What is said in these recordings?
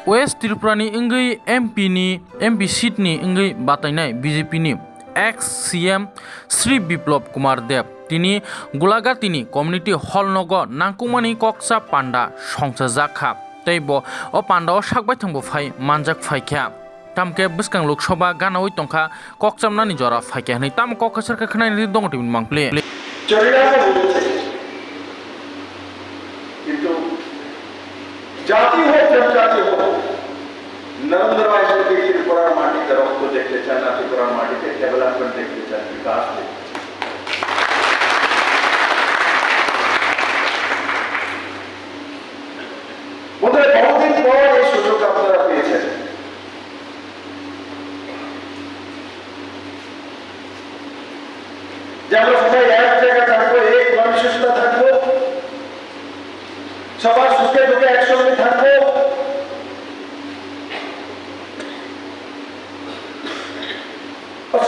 Waste त्रिपुरानि इंगै MP सीटनि इंगै बातायनाय बीजेपीनि एक्स सीएम श्री बिप्लब कुमार देव तिनी गुलागातीनि कम्युनिटी हल नग नांकुमानि कक्सा पांडा संसा जाखा तैबो ओ पांडाओ साकबाय थांबो फाय मानजाक फायख्या तामके बसकां लोकसभा गानावै तंखा कक्सामनानि जरा फायख्या हनै ताम कक्कासरखा खनायनि दङ टिम मांप्ले কিন্তু জাতি হোক জনজাতি হোক নরেন্দ্র ভাই মোদী ত্রিপুরার মাটিতে রক্ত দেখতে চান না, ত্রিপুরার মাটিতে ডেভেলপমেন্ট দেখতে চান, বিকাশ দেখতে চান। বোধহয় বহুদিন পর এই সুযোগ আপনারা পেয়েছেন। যে আমরা সবাই এক জায়গায় থাকবো, এক মানসিকতা থাকবো, সবার সুখে দুঃখে একসঙ্গে থাকবো,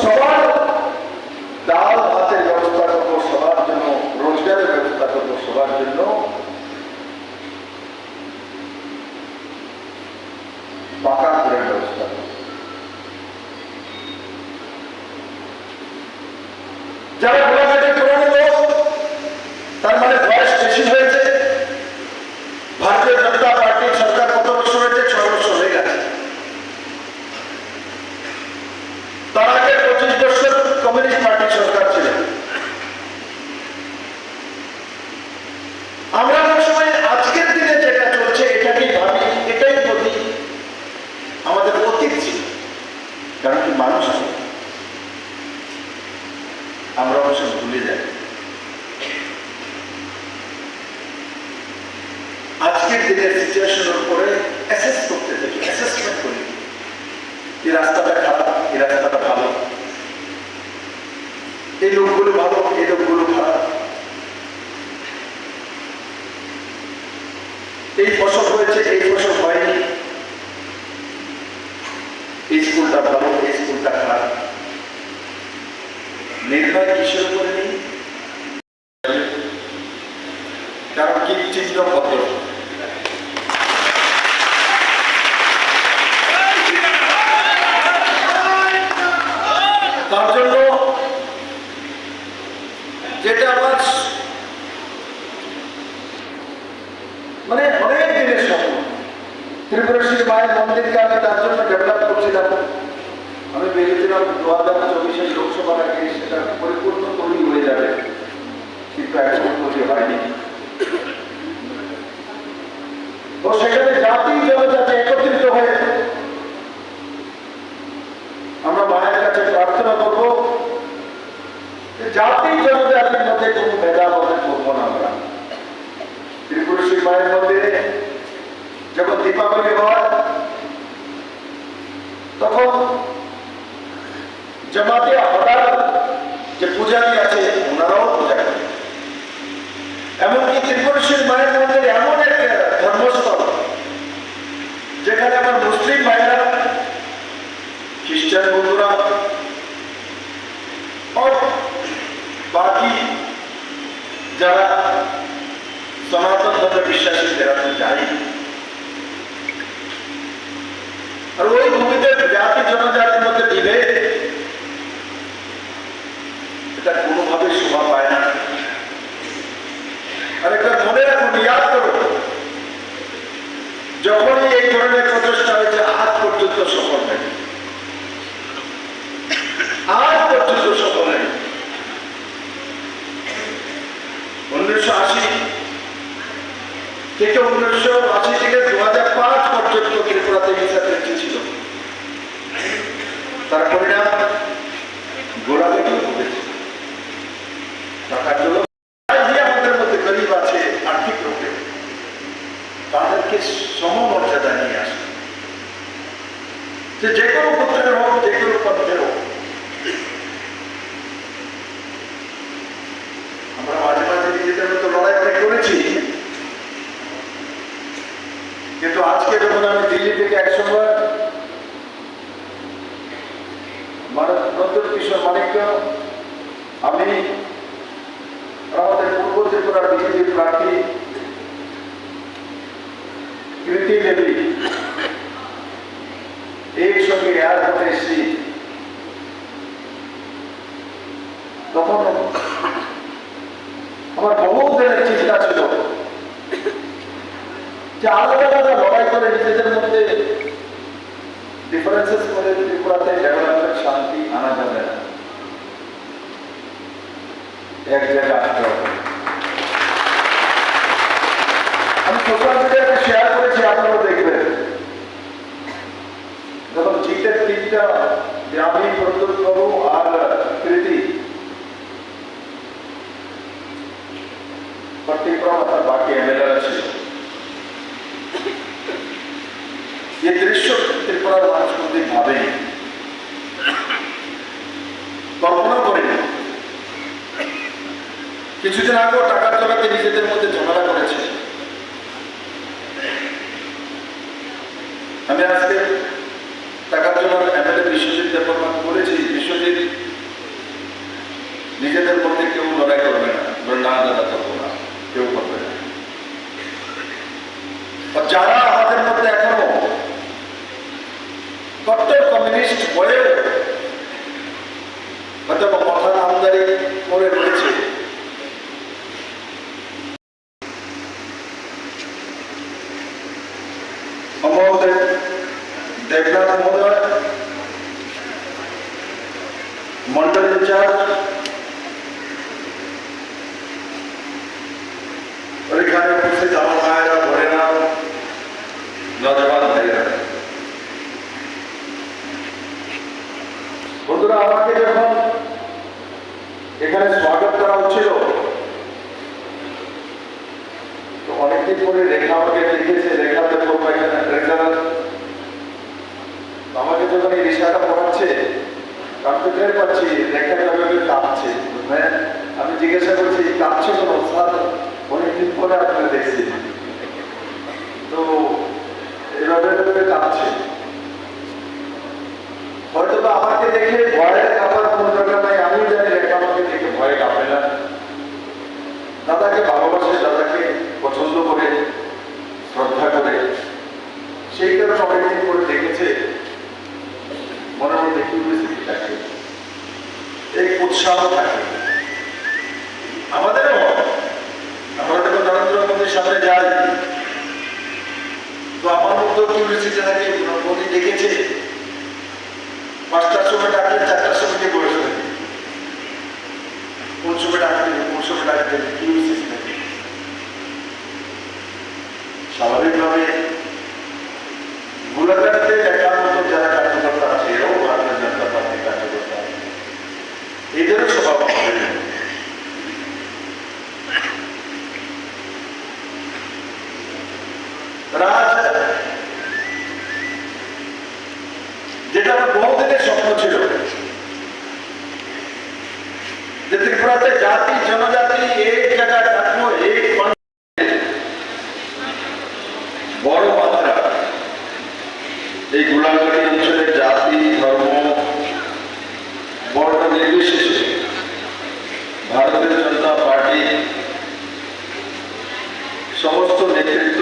সবার ডাল ভাতের ব্যবস্থা করবো, সবার জন্য রোজগারের ব্যবস্থা করবো, সবার জন্য পাকা ঘরের ব্যবস্থা করবো। যারা গোলাঘাটে পুরানো লোক, তার মানে বয়স বেশি হয়েছে, ভারতীয় জনতা পার্টির সরকার কত বছর হয়েছে? 6 বছর হয়ে গেছে। তার আগে 25 বছর কমিউনিস্ট পার্টির সরকার ছিল। আমরা অনেক সময় আজকের দিনে যেটা চলছে এটাকেই ভাবি, এটাই বলি আমাদের অতীত ছিল। কারণ কি মানুষ আমরা অবশ্য ভুলে যাই। আজকের দিনের সিচুয়েশনের উপরে অ্যাসেস করতে থাকি, অ্যাসেসমেন্ট করি, এই রাস্তাটা খারাপ, এই রাস্তাটা ভালো, এই লোকগুলো ভালো, এই লোকগুলো খারাপ, এই ফসল হয়েছে, এই ফসল হয়নি, এই স্কুলটা ভালো, এই স্কুলটা খারাপ। নির্ণয় কিসের উপরে নেই? কারণ কি চিহ্ন পদ্ধতি তার জন্য যেটা আমার মানে অনেক দিনের স্বপ্ন, ত্রিপুরেশ্বরী মায়ের মন্দিরকে আমি তার জন্য ডেভেলপ করছিলাম। আমি ভেবেছিলাম 2024 লোকসভার আগে সেটা পরিপূর্ণ তৈরি হয়ে যাবে, কিন্তু এখন তৈরি হয়নি। তো সেখানে জাতি জনজাতি একত্রিত হয়ে আমরা মায়ের কাছে প্রার্থনা করব যে জাতি জনজাতির মধ্যে কোনো ভেদাভেদ করবো না। আমরা ত্রিপুরেশ্বরী মায়ের মন্দিরে যখন দীপাবলি হয় তখন জামাতে হঠাৎ যে পূজারী আছে ওনারাও পূজা করে। এমনকি ত্রিপুরেশ্বরী মায়ের মন্দিরে এমন এক ধর্মস্থল যেখানে আমার মুসলিম ভাইরা, খ্রিস্টান বন্ধুরা বাকি যারা সনাতন ধর্মে বিশ্বাসী তারা তো যাই। আর ওই ভূমিতে জাতি জনজাতির মধ্যে বিভেদ এটা কোনোভাবে শোভা পায় না। আর একটা মনে রাখুন, ইয়াদ করুন, যখনই এই ধরনের প্রচেষ্টা হয়েছে আজ পর্যন্ত সফল হয়নি, আজ পর্যন্ত সফল হয়নি। 1980 থেকে 2005 পর্যন্ত ত্রিপুরাতে মিসাফেক্টি ছিল। তার পরিণাম গোড়াঘাটি ঘটেছে। টাকার জন্য আমাদের মধ্যে গরিব আছে, আর্থিক রূপে তাদেরকে সমমর্যাদা নিয়ে আসে, যে কোনো গোত্রের হোক, যে কোনো পন্থের হোক। আমরা মাঝে মাঝে নিজেদের মতো লড়াই অনেক করেছি, কিন্তু আজকে যখন আমি দিল্লি থেকে একসময় নন্দন কিশোর মানিক্য, আমি আমাদের পূর্ব ত্রিপুরার বিজেপি প্রার্থী কৃতি দেবী ये दृश्य ত্রিপুরার মানুষ কোনদিন ভাবেনি, কল্পনা করেনি। কিছুদিন আগেও টাকার জোগাতে নিজেদের মধ্যে ঝগড়া করেছে। আমি আজকে টাকার জন্য এমএলএ বিশ্বজিৎ দেববর্মা বলেছি, বিশ্বজিৎ নিজেদের মধ্যে কেউ লড়াই করবে না, না দাদা করবো না, কেউ করবে না। যারা আমাদের মধ্যে এখনো কট্টর কমিউনিস্ট হয়ে হয়তো মথার আমদানি করে রয়েছে, মহোদয় দেবনাথ মহোদয় মন্ডল ইনচার্জ, और এখানে উপস্থিত আমার মায়েরা, ভরেরা, নজওয়ান ভাইরা, বন্ধুরা, আমাকে যখন এখানে স্বাগত করা হচ্ছিল তো অনেকদিন পরে রেখা আমাকে লিখেছে, রেখাতে করবো এখানে ট্রেজারার। আমাকে যখন এই রিসাটা পড়াচ্ছে কম্পিউটার পাচ্ছি রেখা কিভাবে কাঁপছে, আমি জিজ্ঞাসা করছি কাঁপছে কেন স্যার, অনেকদিন পরে আপনারা দেখছি তো এভাবে কাঁপছে। হয়তো বা আমাকে দেখে ভয়ের কাঁপার কোনো দরকার নাই, আমিও জানি রেখা আমাকে দেখে ভয়ে কাঁপে না। দাদাকে ভালোবাসে, দাদাকে পছন্দ করে, শ্রদ্ধা করে, সেই কারণে অনেকদিন পরে দেখেছে, মনের মধ্যে কিউরিওসিটি থাকে, এই উৎসাহ থাকে। আমাদেরও আমরা যখন নরেন্দ্র মোদীর সামনে যাই তো আমার মধ্যেও কিউরিওসিটি থাকে, মোদী দেখেছে 5টার সময় ডাকলে 4টার সময় গিয়ে বসে থাকে, কোন সময় ডাকলে কোন সময় ডাকলে কিউরিওসিটি থাকে। স্বাভাবিকভাবে গোলাঘাটে দেখার মতো যারা কার্যকর্তা আছে এরাও ভারতীয় জনতা পার্টির কার্যকর্তা, এদেরও স্বভাব হবে। যেটা আমার বহুদিনের স্বপ্ন ছিল যে ত্রিপুরাতে জাতি জনজাতি এক জায়গায় থাকবো, এক বড় মাত্রা এই গোলাঘাটি অঞ্চলের জাতি ধর্ম বড় নির্বিশেষে ভারতীয় জনতা পার্টি সমস্ত নেতৃত্ব,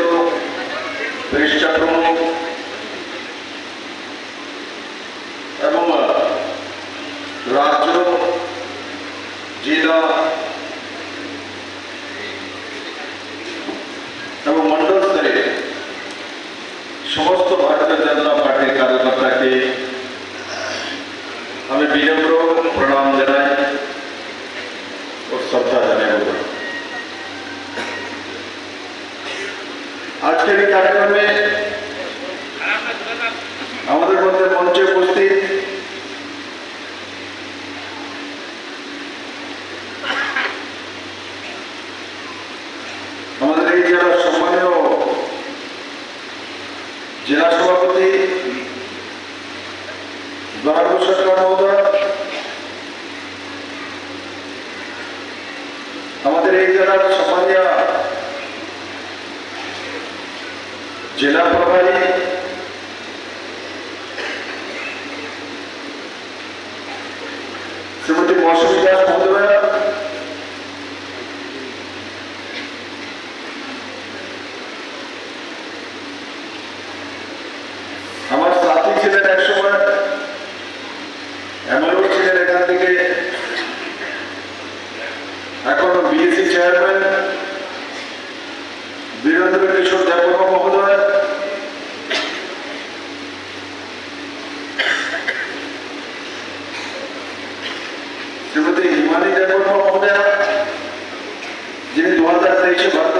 পৃষ্ঠাপ্রমুখ এবং রাজ্য, জেলা এবং মন্ডল স্তরে সমস্ত ভারতীয় জনতা পার্টির কার্যকর্তাকে আমি বিনম্র প্রণাম জানাই ও শ্রদ্ধা জানাই। আজকের এই কার্যক্রমে আমাদের মধ্যে মঞ্চে উপস্থিত আমাদের এই জেলার সম্মানীয় জেলা সভাপতি দয়ালু সরকার মহোদয়, আমাদের এই জেলার সম্মানীয় জেলা প্রভারী শ্রীমতী মৌসুমী দাস মহোদয়া, আমার সাথী ছিলেন একসময়, এমএলএ ছিলেন এখান থেকে, এখনো বিএসসি চেয়ারম্যান বীরেন্দ্র কিশোর দেববর্মা মহোদয়, শ্রীমতী হিমানী দেববর্মা মহোদয়া, যিনি 2023-এ ভারত